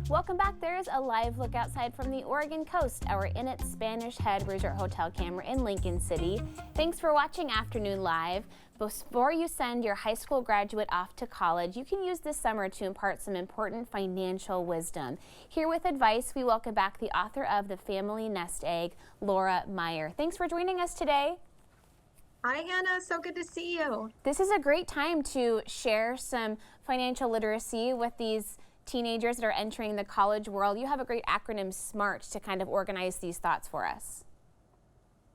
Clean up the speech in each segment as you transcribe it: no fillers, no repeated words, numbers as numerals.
Welcome back. There's a live look outside from the Oregon coast, our In It Spanish Head Resort Hotel camera in Lincoln City. Thanks for watching Afternoon Live. Before you send your high school graduate off to college, you can use this summer to impart some important financial wisdom. Here with advice, we welcome back the author of The Family Nest Egg, Laura Meier. Thanks for joining us today. Hi, Hannah. So good to see you. This is a great time to share some financial literacy with these teenagers that are entering the college world. You have a great acronym, SMART, to kind of organize these thoughts for us.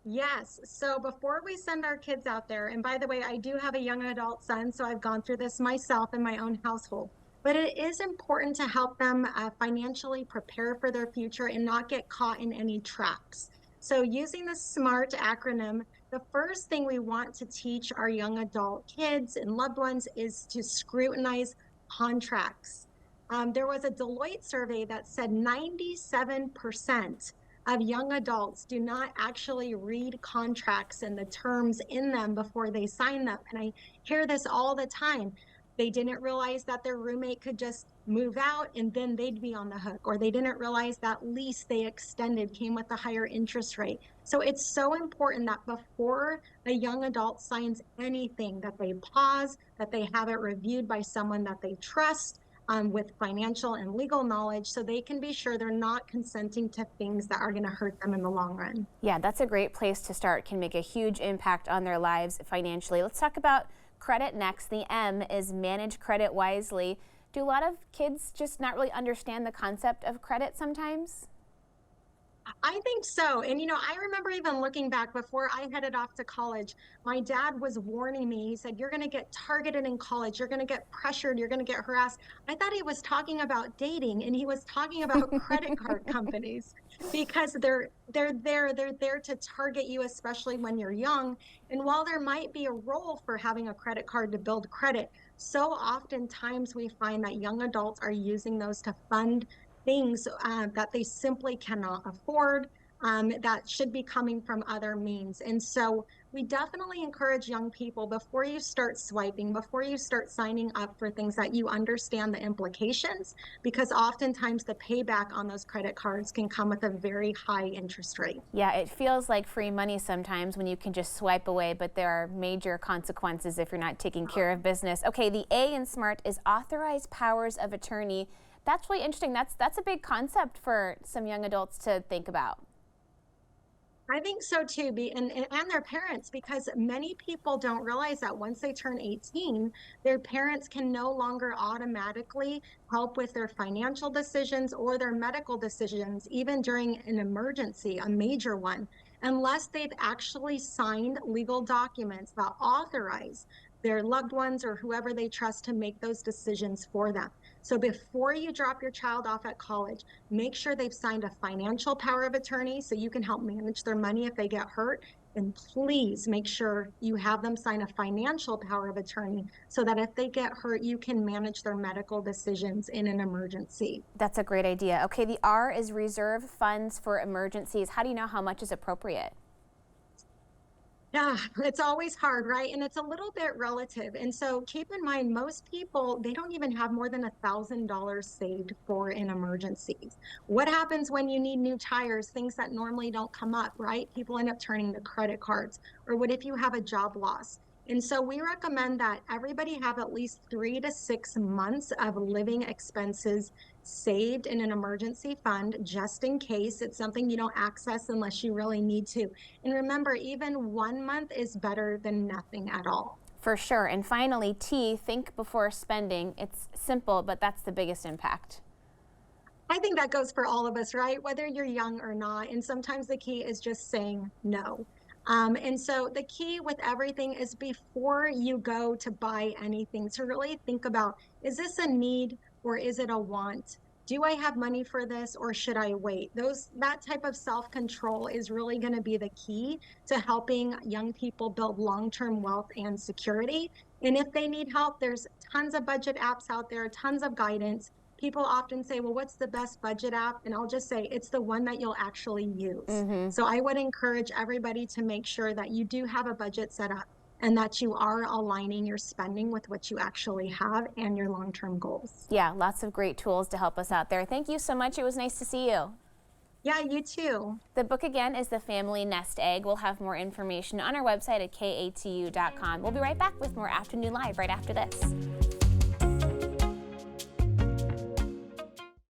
Yes. So before we send our kids out there, and by the way, I do have a young adult son, so I've gone through this myself in my own household. But it is important to help them financially prepare for their future and not get caught in any traps. So using the SMART acronym, the first thing we want to teach our young adult kids and loved ones is to scrutinize contracts. There was a Deloitte survey that said 97% of young adults do not actually read contracts and the terms in them before they sign them. And I hear this all the time. They didn't realize that their roommate could just move out and then they'd be on the hook, or they didn't realize that lease they extended came with a higher interest rate. So it's so important that before a young adult signs anything, that they pause, that they have it reviewed by someone that they trust, with financial and legal knowledge, so they can be sure they're not consenting to things that are going to hurt them in the long run. Yeah, that's a great place to start. Can make a huge impact on their lives financially. Let's talk about credit next. The M is manage credit wisely. Do a lot of kids just not really understand the concept of credit sometimes? I think so. And, I remember even looking back before I headed off to college, my dad was warning me. He said, "You're going to get targeted in college. You're going to get pressured. You're going to get harassed." I thought he was talking about dating, and he was talking about credit card companies, because they're there to target you, especially when you're young. And while there might be a role for having a credit card to build credit, so oftentimes we find that young adults are using those to fund things that they simply cannot afford, that should be coming from other means. And so we definitely encourage young people, before you start swiping, before you start signing up for things, that you understand the implications, because oftentimes the payback on those credit cards can come with a very high interest rate. Yeah, it feels like free money sometimes when you can just swipe away, but there are major consequences if you're not taking care of business. Okay, the A in SMART is authorized powers of attorney. That's really interesting. That's a big concept for some young adults to think about. I think so too, and their parents, because many people don't realize that once they turn 18, their parents can no longer automatically help with their financial decisions or their medical decisions, even during an emergency, a major one, unless they've actually signed legal documents that authorize their loved ones or whoever they trust to make those decisions for them. So before you drop your child off at college, make sure they've signed a financial power of attorney so you can help manage their money if they get hurt. And please make sure you have them sign a financial power of attorney so that if they get hurt, you can manage their medical decisions in an emergency. That's a great idea. Okay, the R is reserve funds for emergencies. How do you know how much is appropriate? Yeah, it's always hard, right? And it's a little bit relative. And so keep in mind, most people, they don't even have more than $1,000 saved for an emergency. What happens when you need new tires, things that normally don't come up, right? People end up turning to credit cards. Or what if you have a job loss? And so we recommend that everybody have at least 3 to 6 months of living expenses saved in an emergency fund, just in case. It's something you don't access unless you really need to. And remember, even 1 month is better than nothing at all. For sure. And finally, T, think before spending. It's simple, but that's the biggest impact. I think that goes for all of us, right? Whether you're young or not. And sometimes the key is just saying no. And so the key with everything is, before you go to buy anything, to really think about, is this a need or is it a want? Do I have money for this, or should I wait? That type of self-control is really going to be the key to helping young people build long-term wealth and security. And if they need help, there's tons of budget apps out there, tons of guidance. People often say, "Well, what's the best budget app?" And I'll just say, it's the one that you'll actually use. So I would encourage everybody to make sure that you do have a budget set up. and that you are aligning your spending with what you actually have and your long-term goals. Yeah, lots of great tools to help us out there. Thank you so much. It was nice to see you. Yeah, you too. The book again is The Family Nest Egg. We'll have more information on our website at katu.com. We'll be right back with more Afternoon Live right after this.